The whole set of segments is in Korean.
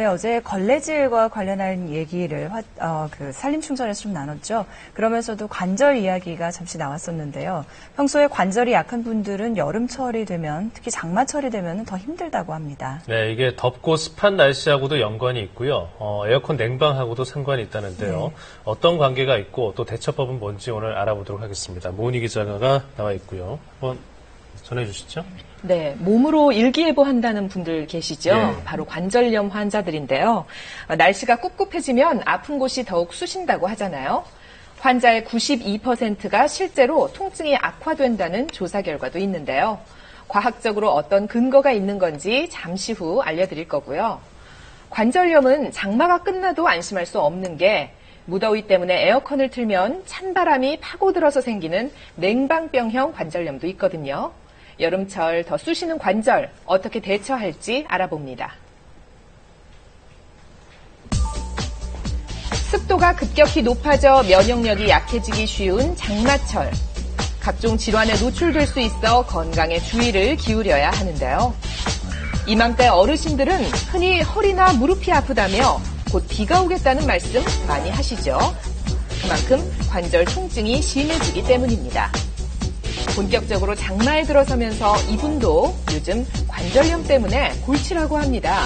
네, 어제 걸레질과 관련한 얘기를 산림충전에서 좀 나눴죠. 그러면서도 관절 이야기가 잠시 나왔었는데요. 평소에 관절이 약한 분들은 여름철이 되면, 특히 장마철이 되면 더 힘들다고 합니다. 네, 이게 덥고 습한 날씨하고도 연관이 있고요. 에어컨 냉방하고도 상관이 있다는데요. 네. 어떤 관계가 있고 또 대처법은 뭔지 오늘 알아보도록 하겠습니다. 모은희 기자가 나와 있고요. 한번 전해주시죠. 네, 몸으로 일기예보한다는 분들 계시죠? 네. 바로 관절염 환자들인데요. 날씨가 꿉꿉해지면 아픈 곳이 더욱 쑤신다고 하잖아요. 환자의 92%가 실제로 통증이 악화된다는 조사 결과도 있는데요. 과학적으로 어떤 근거가 있는 건지 잠시 후 알려드릴 거고요. 관절염은 장마가 끝나도 안심할 수 없는 게 무더위 때문에 에어컨을 틀면 찬바람이 파고들어서 생기는 냉방병형 관절염도 있거든요. 여름철 더 쑤시는 관절 어떻게 대처할지 알아봅니다. 습도가 급격히 높아져 면역력이 약해지기 쉬운 장마철. 각종 질환에 노출될 수 있어 건강에 주의를 기울여야 하는데요. 이맘때 어르신들은 흔히 허리나 무릎이 아프다며 곧 비가 오겠다는 말씀 많이 하시죠. 그만큼 관절 통증이 심해지기 때문입니다. 본격적으로 장마에 들어서면서 이분도 요즘 관절염 때문에 골치라고 합니다.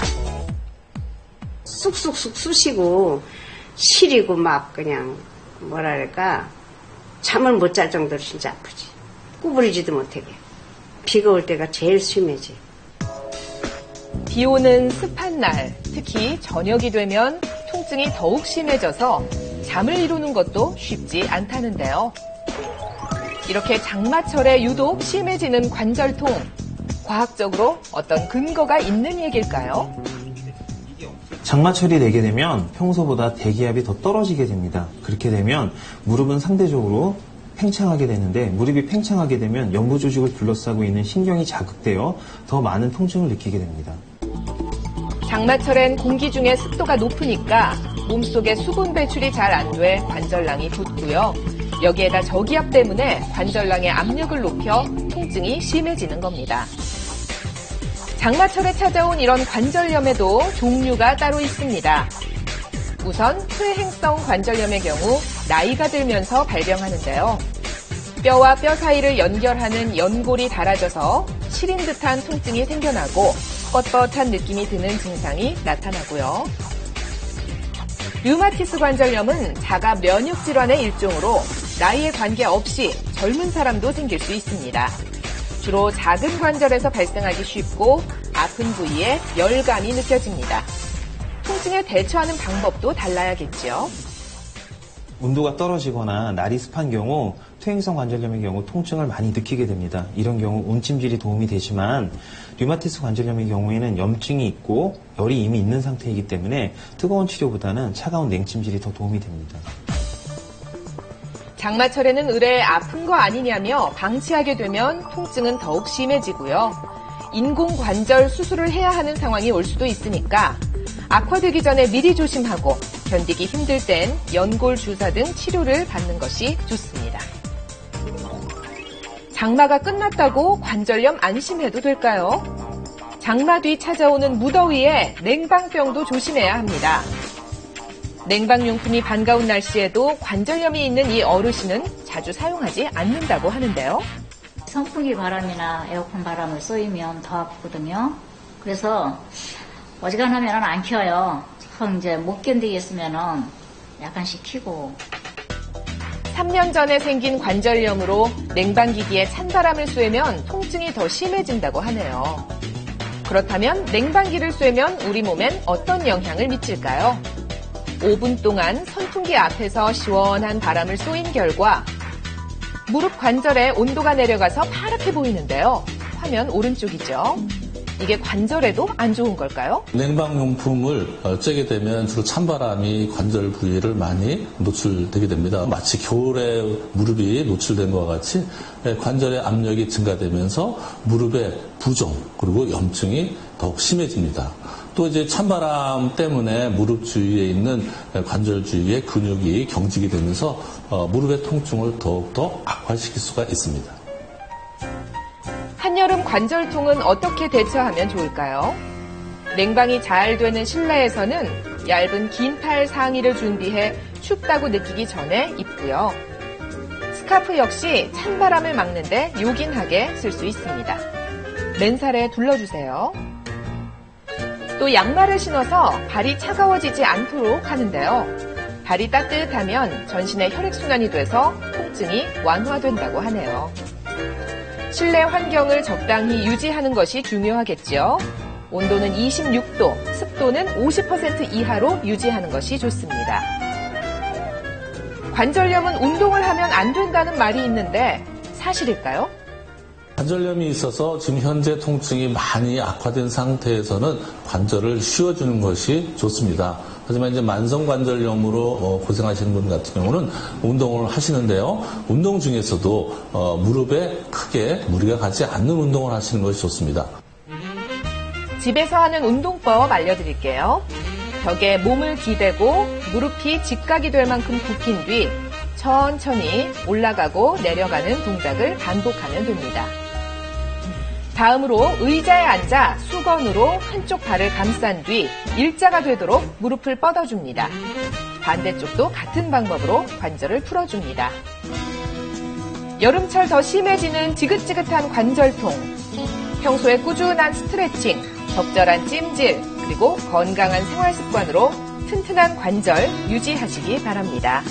쑥쑥쑥 쑤시고 시리고 막 그냥 뭐랄까 잠을 못 잘 정도로 진짜 아프지. 구부리지도 못하게. 비가 올 때가 제일 심해지. 비 오는 습한 날, 특히 저녁이 되면 통증이 더욱 심해져서 잠을 이루는 것도 쉽지 않다는데요. 이렇게 장마철에 유독 심해지는 관절통, 과학적으로 어떤 근거가 있는 얘기일까요? 장마철이 되게 되면 평소보다 대기압이 더 떨어지게 됩니다. 그렇게 되면 무릎은 상대적으로 팽창하게 되는데 무릎이 팽창하게 되면 연부 조직을 둘러싸고 있는 신경이 자극되어 더 많은 통증을 느끼게 됩니다. 장마철엔 공기 중에 습도가 높으니까 몸속에 수분 배출이 잘 안 돼 관절낭이 돋고요. 여기에다 저기압 때문에 관절낭의 압력을 높여 통증이 심해지는 겁니다. 장마철에 찾아온 이런 관절염에도 종류가 따로 있습니다. 우선 퇴행성 관절염의 경우 나이가 들면서 발병하는데요. 뼈와 뼈 사이를 연결하는 연골이 닳아져서 시린 듯한 통증이 생겨나고 뻣뻣한 느낌이 드는 증상이 나타나고요. 류마티스 관절염은 자가 면역 질환의 일종으로 나이에 관계없이 젊은 사람도 생길 수 있습니다. 주로 작은 관절에서 발생하기 쉽고 아픈 부위에 열감이 느껴집니다. 통증에 대처하는 방법도 달라야겠죠. 온도가 떨어지거나 날이 습한 경우 퇴행성 관절염의 경우 통증을 많이 느끼게 됩니다. 이런 경우 온찜질이 도움이 되지만 류마티스 관절염의 경우에는 염증이 있고 열이 이미 있는 상태이기 때문에 뜨거운 치료보다는 차가운 냉찜질이 더 도움이 됩니다. 장마철에는 의뢰 아픈 거 아니냐며 방치하게 되면 통증은 더욱 심해지고요. 인공관절 수술을 해야 하는 상황이 올 수도 있으니까 악화되기 전에 미리 조심하고 견디기 힘들 땐 연골 주사 등 치료를 받는 것이 좋습니다. 장마가 끝났다고 관절염 안심해도 될까요? 장마 뒤 찾아오는 무더위에 냉방병도 조심해야 합니다. 냉방용품이 반가운 날씨에도 관절염이 있는 이 어르신은 자주 사용하지 않는다고 하는데요. 선풍기 바람이나 에어컨 바람을 쏘이면 더 아프거든요. 그래서 어지간하면 안 켜요. 이제 못 견디겠으면 약간씩 켜고. 3년 전에 생긴 관절염으로 냉방기기에 찬바람을 쐬면 통증이 더 심해진다고 하네요. 그렇다면 냉방기를 쐬면 우리 몸엔 어떤 영향을 미칠까요? 5분 동안 선풍기 앞에서 시원한 바람을 쏘인 결과 무릎 관절에 온도가 내려가서 파랗게 보이는데요. 화면 오른쪽이죠. 이게 관절에도 안 좋은 걸까요? 냉방용품을 쬐게 되면 주로 찬바람이 관절 부위를 많이 노출되게 됩니다. 마치 겨울에 무릎이 노출된 것과 같이 관절의 압력이 증가되면서 무릎의 부종 그리고 염증이 더욱 심해집니다. 또 이제 찬바람 때문에 무릎 주위에 있는 관절 주위의 근육이 경직이 되면서 무릎의 통증을 더욱더 악화시킬 수가 있습니다. 한여름 관절통은 어떻게 대처하면 좋을까요? 냉방이 잘 되는 실내에서는 얇은 긴팔 상의를 준비해 춥다고 느끼기 전에 입고요. 스카프 역시 찬바람을 막는데 요긴하게 쓸 수 있습니다. 맨살에 둘러주세요. 또 양말을 신어서 발이 차가워지지 않도록 하는데요. 발이 따뜻하면 전신의 혈액순환이 돼서 통증이 완화된다고 하네요. 실내 환경을 적당히 유지하는 것이 중요하겠죠. 온도는 26도, 습도는 50% 이하로 유지하는 것이 좋습니다. 관절염은 운동을 하면 안 된다는 말이 있는데 사실일까요? 관절염이 있어서 지금 현재 통증이 많이 악화된 상태에서는 관절을 쉬어주는 것이 좋습니다. 하지만 이제 만성 관절염으로 고생하시는 분 같은 경우는 운동을 하시는데요. 운동 중에서도 무릎에 크게 무리가 가지 않는 운동을 하시는 것이 좋습니다. 집에서 하는 운동법 알려드릴게요. 벽에 몸을 기대고 무릎이 직각이 될 만큼 굽힌 뒤 천천히 올라가고 내려가는 동작을 반복하면 됩니다. 다음으로 의자에 앉아 수건으로 한쪽 발을 감싼 뒤 일자가 되도록 무릎을 뻗어줍니다. 반대쪽도 같은 방법으로 관절을 풀어줍니다. 여름철 더 심해지는 지긋지긋한 관절통. 평소에 꾸준한 스트레칭, 적절한 찜질, 그리고 건강한 생활 습관으로 튼튼한 관절 유지하시기 바랍니다.